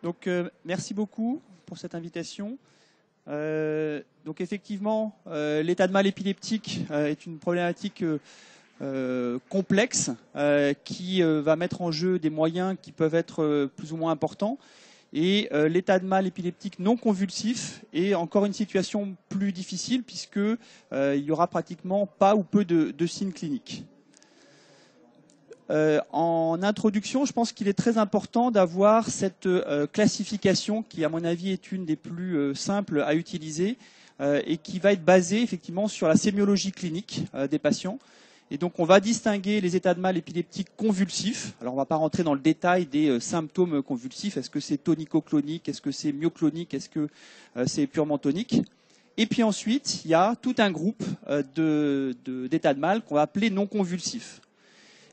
Donc, merci beaucoup pour cette invitation. Donc, effectivement, l'état de mal épileptique est une problématique complexe qui va mettre en jeu des moyens qui peuvent être plus ou moins importants. Et l'état de mal épileptique non convulsif est encore une situation plus difficile puisque il y aura pratiquement pas ou peu de signes cliniques. En introduction, je pense qu'il est très important d'avoir cette classification qui, à mon avis, est une des plus simples à utiliser et qui va être basée effectivement sur la sémiologie clinique des patients. Et donc, on va distinguer les états de mal épileptiques convulsifs. Alors, on ne va pas rentrer dans le détail des symptômes convulsifs. Est-ce que c'est tonico-clonique? Est-ce que c'est myoclonique? Est-ce que c'est purement tonique? Et puis ensuite, il y a tout un groupe d'états de mal qu'on va appeler non convulsifs.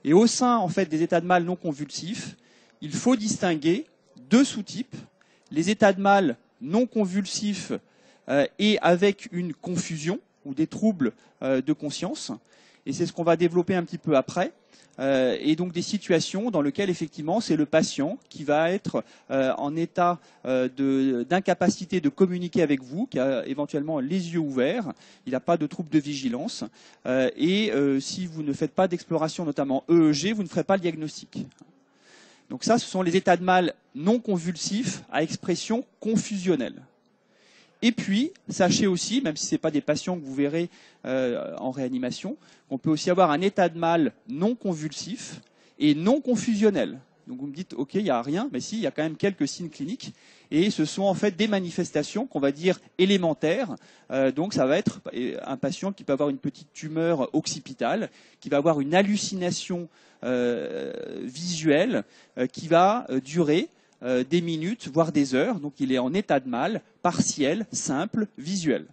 Et au sein, en fait, des états de mal non convulsifs, il faut distinguer deux sous-types. Les états de mal non convulsifs et avec une confusion ou des troubles de conscience. Et c'est ce qu'on va développer un petit peu après. Et donc des situations dans lesquelles, effectivement, c'est le patient qui va être en état d'incapacité de communiquer avec vous, qui a éventuellement les yeux ouverts, il n'a pas de trouble de vigilance. Et si vous ne faites pas d'exploration, notamment EEG, vous ne ferez pas le diagnostic. Donc ça, ce sont les états de mal non convulsifs à expression confusionnelle. Et puis, sachez aussi, même si ce n'est pas des patients que vous verrez en réanimation, on peut aussi avoir un état de mal non convulsif et non confusionnel. Donc vous me dites, ok, il n'y a rien, mais si, il y a quand même quelques signes cliniques. Et ce sont en fait des manifestations qu'on va dire élémentaires. Donc ça va être un patient qui peut avoir une petite tumeur occipitale, qui va avoir une hallucination visuelle qui va durer des minutes, voire des heures. Donc il est en état de mal, partiel, simple, visuel.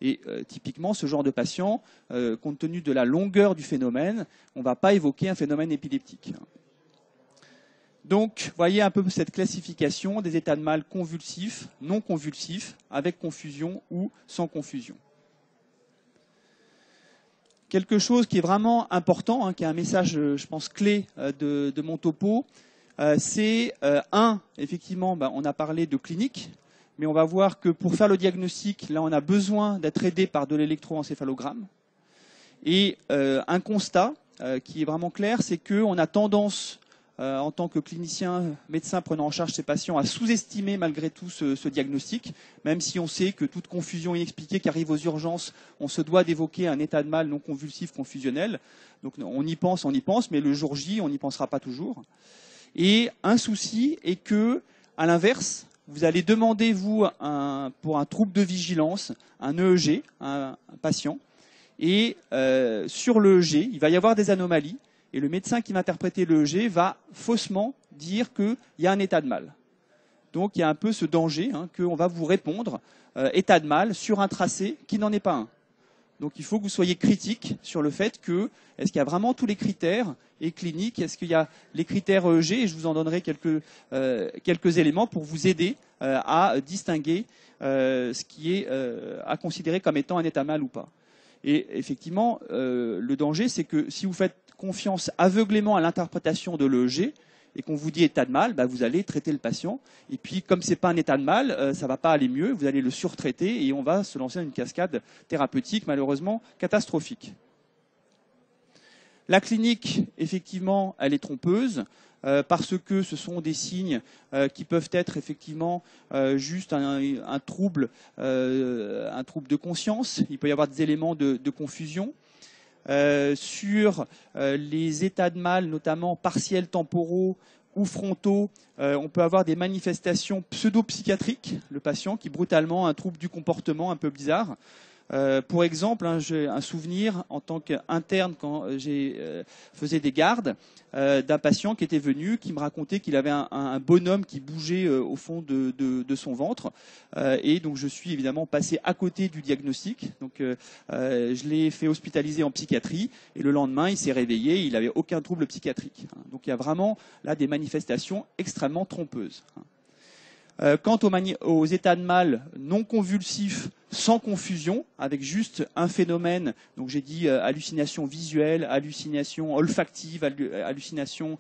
Et typiquement, ce genre de patient, compte tenu de la longueur du phénomène, on ne va pas évoquer un phénomène épileptique. Donc, voyez un peu cette classification des états de mal convulsifs, non convulsifs, avec confusion ou sans confusion. Quelque chose qui est vraiment important, qui est un message, je pense, clé de mon topo, c'est effectivement, on a parlé de clinique, mais on va voir que pour faire le diagnostic, là, on a besoin d'être aidé par de l'électroencéphalogramme. Et un constat qui est vraiment clair, c'est qu'on a tendance, en tant que clinicien, médecin prenant en charge ces patients, à sous-estimer malgré tout ce diagnostic, même si on sait que toute confusion inexpliquée qui arrive aux urgences, on se doit d'évoquer un état de mal non convulsif confusionnel. Donc on y pense, mais le jour J, on n'y pensera pas toujours. Et un souci est que, à l'inverse, vous allez demander, vous, pour un trouble de vigilance, un EEG, un patient, et sur l'EEG, il va y avoir des anomalies, et le médecin qui va interpréter l'EEG va faussement dire qu'il y a un état de mal. Donc il y a un peu ce danger qu'on va vous répondre état de mal sur un tracé qui n'en est pas un. Donc il faut que vous soyez critique sur le fait que, est-ce qu'il y a vraiment tous les critères et cliniques, est-ce qu'il y a les critères EEG, et je vous en donnerai quelques éléments pour vous aider à distinguer ce qui est à considérer comme étant un état mal ou pas. Et effectivement, le danger, c'est que si vous faites confiance aveuglément à l'interprétation de l'EEG, et qu'on vous dit état de mal, vous allez traiter le patient. Et puis, comme ce n'est pas un état de mal, ça ne va pas aller mieux, vous allez le surtraiter et on va se lancer dans une cascade thérapeutique, malheureusement, catastrophique. La clinique, effectivement, elle est trompeuse parce que ce sont des signes qui peuvent être effectivement juste un trouble de conscience. Il peut y avoir des éléments de confusion. Sur les états de mal, notamment partiels temporaux ou frontaux, on peut avoir des manifestations pseudo-psychiatriques, le patient qui brutalement a un trouble du comportement un peu bizarre. Pour exemple, j'ai un souvenir en tant qu'interne quand faisais des gardes d'un patient qui était venu, qui me racontait qu'il avait un bonhomme qui bougeait au fond de son ventre. Et donc je suis évidemment passé à côté du diagnostic. Donc je l'ai fait hospitaliser en psychiatrie et le lendemain il s'est réveillé, il n'avait aucun trouble psychiatrique. Donc il y a vraiment là des manifestations extrêmement trompeuses. Quant aux états de mal non convulsifs, sans confusion, avec juste un phénomène, donc j'ai dit hallucination visuelle, hallucination olfactive, hallucination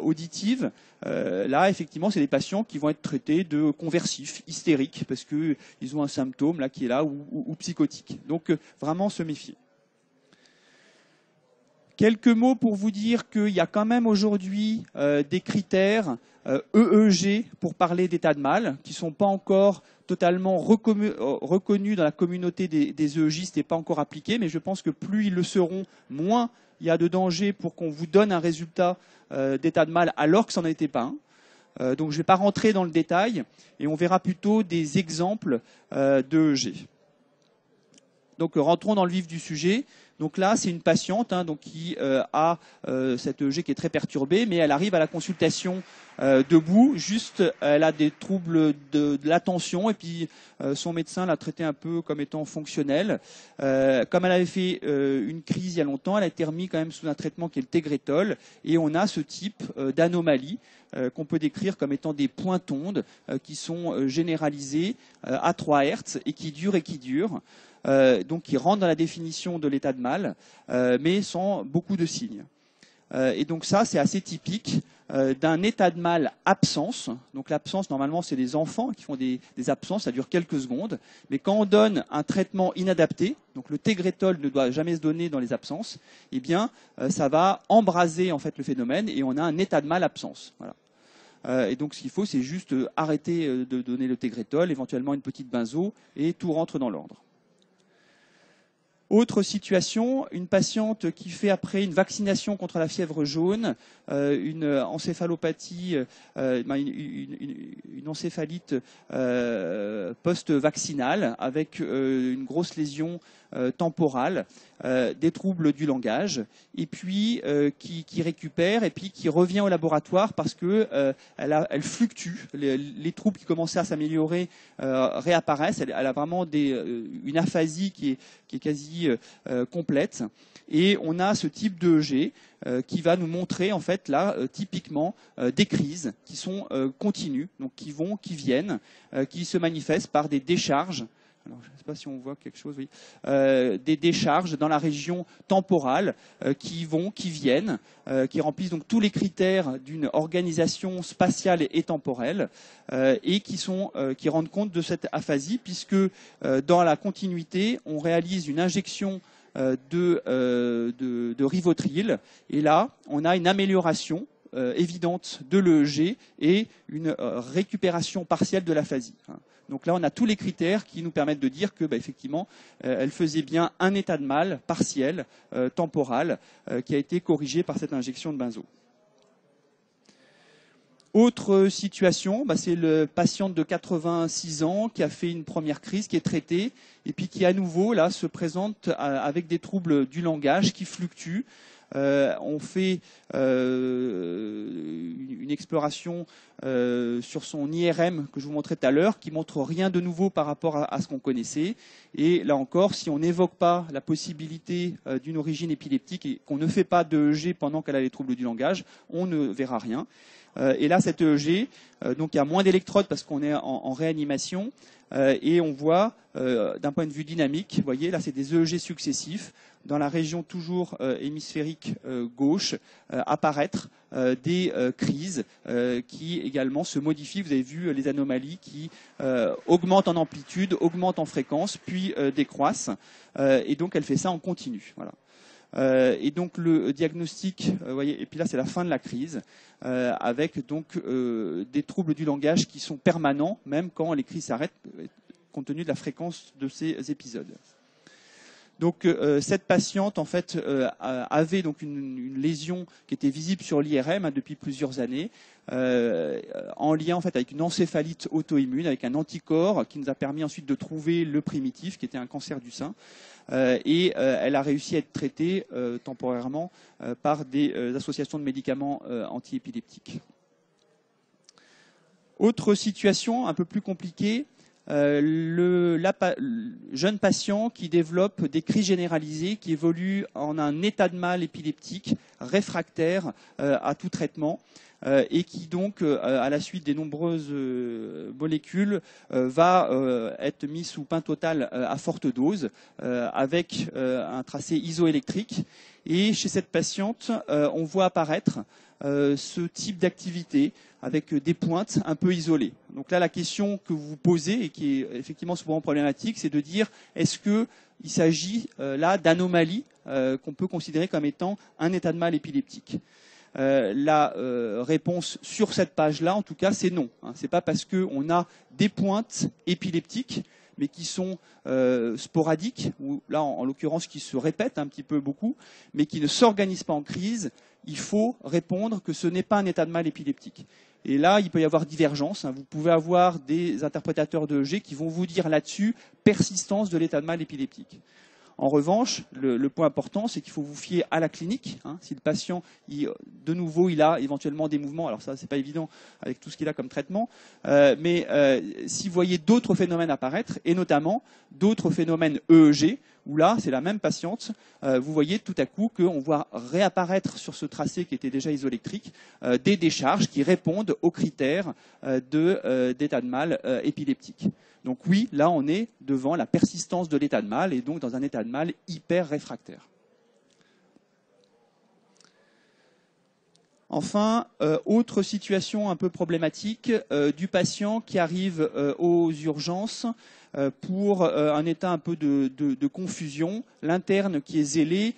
auditive, là effectivement c'est des patients qui vont être traités de conversifs, hystériques, parce qu'ils ont un symptôme là qui est là, ou psychotique. Donc vraiment se méfier. Quelques mots pour vous dire qu'il y a quand même aujourd'hui des critères EEG pour parler d'état de mal, qui ne sont pas encore totalement reconnus dans la communauté des EEGistes et pas encore appliqués, mais je pense que plus ils le seront, moins il y a de danger pour qu'on vous donne un résultat d'état de mal alors que ça n'en était pas un. Donc je ne vais pas rentrer dans le détail et on verra plutôt des exemples d'EEG. Donc rentrons dans le vif du sujet. Donc là, c'est une patiente donc, qui a cette EEG qui est très perturbée, mais elle arrive à la consultation debout. Juste, elle a des troubles de l'attention et puis son médecin l'a traitée un peu comme étant fonctionnelle. Comme elle avait fait une crise il y a longtemps, elle a été remise quand même sous un traitement qui est le Tegretol et on a ce type d'anomalie qu'on peut décrire comme étant des pointes ondes qui sont généralisées à 3 Hz et qui durent. Donc qui rentrent dans la définition de l'état de mal, mais sans beaucoup de signes. Et donc ça, c'est assez typique d'un état de mal absence. Donc l'absence, normalement, c'est les enfants qui font des absences, ça dure quelques secondes. Mais quand on donne un traitement inadapté, donc le Tegretol ne doit jamais se donner dans les absences, eh bien, ça va embraser en fait le phénomène et on a un état de mal absence. Voilà. Et donc ce qu'il faut, c'est juste arrêter de donner le Tegretol, éventuellement une petite benzo, et tout rentre dans l'ordre. Autre situation, une patiente qui fait après une vaccination contre la fièvre jaune, une encéphalopathie, une encéphalite post-vaccinale avec une grosse lésion temporale, des troubles du langage, et puis qui récupère et puis qui revient au laboratoire parce que elle fluctue. Les troubles qui commençaient à s'améliorer réapparaissent. Elle a vraiment une aphasie qui est quasi complète. Et on a ce type d'EEG qui va nous montrer en fait là typiquement des crises qui sont continues, donc qui viennent, qui se manifestent par des décharges. Alors, je ne sais pas si on voit quelque chose, oui. Des décharges dans la région temporale qui viennent, qui remplissent donc tous les critères d'une organisation spatiale et temporelle et qui rendent compte de cette aphasie puisque dans la continuité, on réalise une injection de Rivotril et là, on a une amélioration évidente de l'EEG et une récupération partielle de l'aphasie. Donc là, on a tous les critères qui nous permettent de dire que, effectivement, elle faisait bien un état de mal partiel, temporal, qui a été corrigé par cette injection de benzo. Autre situation, c'est le patient de 86 ans qui a fait une première crise, qui est traité, et puis qui à nouveau là se présente avec des troubles du langage qui fluctuent. On fait une exploration sur son IRM que je vous montrais tout à l'heure, qui montre rien de nouveau par rapport à ce qu'on connaissait. Et là encore, si on n'évoque pas la possibilité d'une origine épileptique et qu'on ne fait pas d'EEG pendant qu'elle a les troubles du langage, on ne verra rien. Et là, cette EEG, donc il y a moins d'électrodes parce qu'on est en réanimation. Et on voit, d'un point de vue dynamique, vous voyez, là c'est des EEG successifs, dans la région toujours hémisphérique gauche, apparaître des crises qui également se modifient. Vous avez vu les anomalies qui augmentent en amplitude, augmentent en fréquence, puis décroissent. Et donc elle fait ça en continu. Voilà. Et donc le diagnostic, voyez, et puis là c'est la fin de la crise, avec donc des troubles du langage qui sont permanents, même quand les crises s'arrêtent, compte tenu de la fréquence de ces épisodes. Donc cette patiente en fait avait donc une lésion qui était visible sur l'IRM depuis plusieurs années, en lien en fait avec une encéphalite auto-immune, avec un anticorps qui nous a permis ensuite de trouver le primitif qui était un cancer du sein. Et elle a réussi à être traitée temporairement par des associations de médicaments antiépileptiques. Autre situation un peu plus compliquée, le jeune patient qui développe des crises généralisées, qui évolue en un état de mal épileptique réfractaire à tout traitement, et qui donc, à la suite des nombreuses molécules, va être mis sous pentotal à forte dose, avec un tracé isoélectrique. Et chez cette patiente, on voit apparaître ce type d'activité avec des pointes un peu isolées. Donc là, la question que vous vous posez, et qui est effectivement souvent problématique, c'est de dire, est-ce qu'il s'agit là d'anomalies qu'on peut considérer comme étant un état de mal épileptique? La réponse sur cette page-là, en tout cas, c'est non. Ce n'est pas parce qu'on a des pointes épileptiques, mais qui sont sporadiques, ou là, en l'occurrence, qui se répètent un petit peu beaucoup, mais qui ne s'organisent pas en crise, il faut répondre que ce n'est pas un état de mal épileptique. Et là, il peut y avoir divergence. Vous pouvez avoir des interprétateurs de EEG qui vont vous dire là-dessus persistance de l'état de mal épileptique. En revanche, le point important, c'est qu'il faut vous fier à la clinique. Si le patient, de nouveau, il a éventuellement des mouvements, alors ça, c'est pas évident avec tout ce qu'il a comme traitement, mais si vous voyez d'autres phénomènes apparaître, et notamment d'autres phénomènes EEG, où là, c'est la même patiente, vous voyez tout à coup qu'on voit réapparaître sur ce tracé qui était déjà isoélectrique des décharges qui répondent aux critères d'état de mal épileptique. Donc oui, là, on est devant la persistance de l'état de mal et donc dans un état de mal hyper réfractaire. Enfin, autre situation un peu problématique du patient qui arrive aux urgences pour un état un peu de confusion. L'interne qui est zélé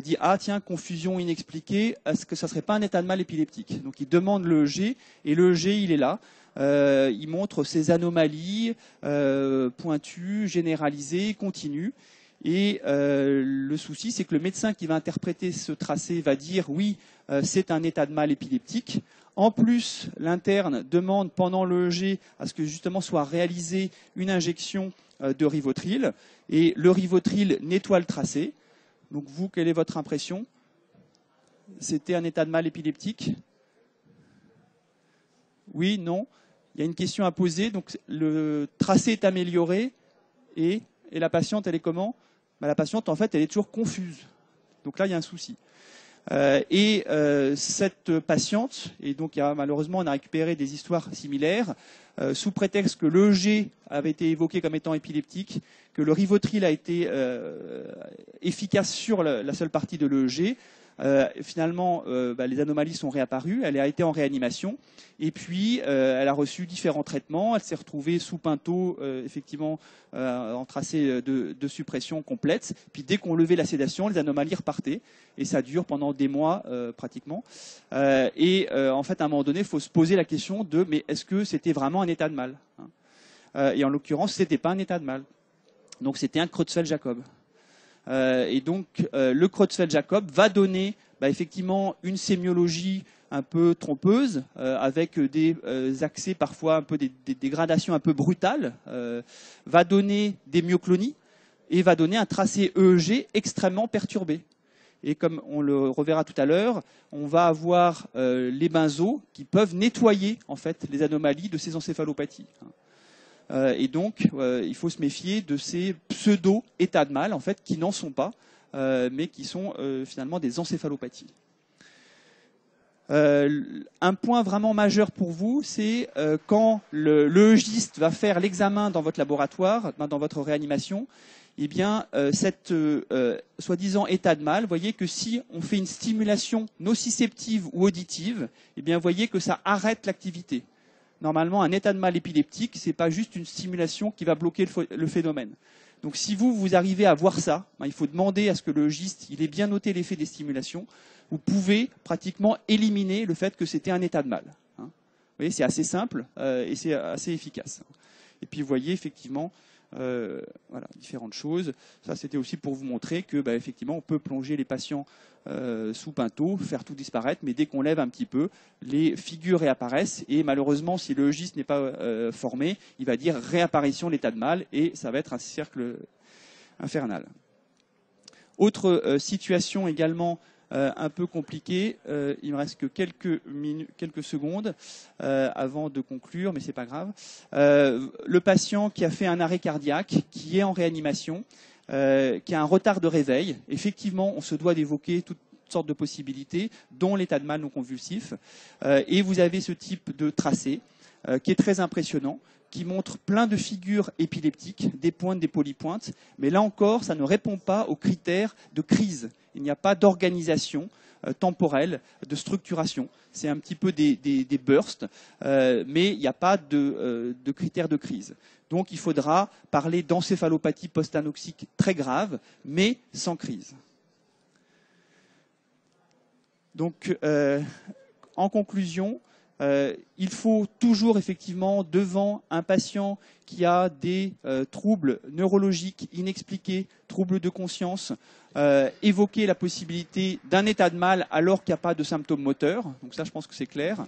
dit « Ah tiens, confusion inexpliquée, est-ce que ça ne serait pas un état de mal épileptique ?» Donc il demande l'EEG et l'EEG, il est là. Il montre ces anomalies pointues, généralisées, continues. Et le souci, c'est que le médecin qui va interpréter ce tracé va dire « Oui, c'est un état de mal épileptique ». En plus, l'interne demande pendant l'EEG à ce que justement soit réalisée une injection de Rivotril. Et le Rivotril nettoie le tracé. Donc vous, quelle est votre impression? C'était un état de mal épileptique? Oui, non? Il y a une question à poser. Donc le tracé est amélioré et la patiente, elle est comment? La patiente, en fait, elle est toujours confuse. Donc là, il y a un souci. Cette patiente, et donc malheureusement on a récupéré des histoires similaires, sous prétexte que l'EEG avait été évoqué comme étant épileptique, que le Rivotril a été efficace sur la seule partie de l'EEG, finalement les anomalies sont réapparues, elle a été en réanimation, et puis elle a reçu différents traitements, elle s'est retrouvée sous Pinto, effectivement en tracé de suppression complète, puis dès qu'on levait la sédation, les anomalies repartaient, et ça dure pendant des mois pratiquement. En fait, à un moment donné, il faut se poser la question de mais est-ce que c'était vraiment un état de mal? Et en l'occurrence, ce n'était pas un état de mal. Donc c'était un Creutzfeldt-Jakob. Et donc le Creutzfeldt-Jakob va donner effectivement une sémiologie un peu trompeuse, avec des accès parfois un peu des dégradations un peu brutales, va donner des myoclonies et va donner un tracé EEG extrêmement perturbé. Et comme on le reverra tout à l'heure, on va avoir les benzos qui peuvent nettoyer en fait les anomalies de ces encéphalopathies. Et donc, il faut se méfier de ces pseudo-états de mal, en fait, qui n'en sont pas, mais qui sont finalement des encéphalopathies. Un point vraiment majeur pour vous, c'est quand l'EEGiste va faire l'examen dans votre laboratoire, dans votre réanimation, eh bien, cette soi-disant état de mal, vous voyez que si on fait une stimulation nociceptive ou auditive, eh bien, vous voyez que ça arrête l'activité. Normalement, un état de mal épileptique, ce n'est pas juste une stimulation qui va bloquer le phénomène. Donc si vous arrivez à voir ça, il faut demander à ce que le giste il ait bien noté l'effet des stimulations. Vous pouvez pratiquement éliminer le fait que c'était un état de mal. Vous voyez, c'est assez simple et c'est assez efficace. Et puis vous voyez effectivement voilà, différentes choses. Ça, c'était aussi pour vous montrer que effectivement, on peut plonger les patients sous Pinto, faire tout disparaître, mais dès qu'on lève un petit peu, les figures réapparaissent. Et malheureusement, si le EEGiste n'est pas formé, il va dire réapparition de l'état de mal et ça va être un cercle infernal. Autre situation également un peu compliqué. Il me reste que quelques secondes avant de conclure, mais c'est pas grave. Le patient qui a fait un arrêt cardiaque, qui est en réanimation, qui a un retard de réveil. Effectivement, on se doit d'évoquer toutes sortes de possibilités, dont l'état de mal non convulsif. Et vous avez ce type de tracé qui est très impressionnant, qui montre plein de figures épileptiques, des pointes, des polypointes. Mais là encore, ça ne répond pas aux critères de crise. Il n'y a pas d'organisation temporelle, de structuration. C'est un petit peu des bursts, mais il n'y a pas de critères de crise. Donc il faudra parler d'encéphalopathie post-anoxique très grave, mais sans crise. Donc, en conclusion, il faut toujours effectivement, devant un patient qui a des troubles neurologiques inexpliqués, troubles de conscience, évoquer la possibilité d'un état de mal alors qu'il n'y a pas de symptômes moteurs. Donc ça, je pense que c'est clair.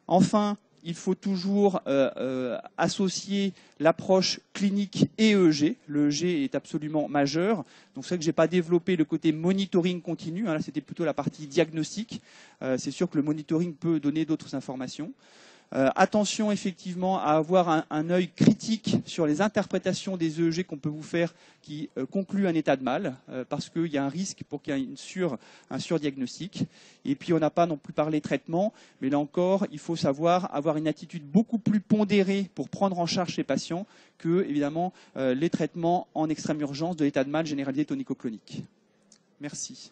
Enfin, il faut toujours associer l'approche clinique et EEG. Le EEG est absolument majeur. Donc c'est vrai que je n'ai pas développé le côté monitoring continu. Là, c'était plutôt la partie diagnostique. C'est sûr que le monitoring peut donner d'autres informations. Attention effectivement à avoir un œil critique sur les interprétations des EEG qu'on peut vous faire qui concluent un état de mal, parce qu'il y a un risque pour qu'il y ait un surdiagnostic. Et puis on n'a pas non plus parlé traitement, mais là encore, il faut savoir avoir une attitude beaucoup plus pondérée pour prendre en charge ces patients que, évidemment, les traitements en extrême urgence de l'état de mal généralisé tonico-clonique. Merci.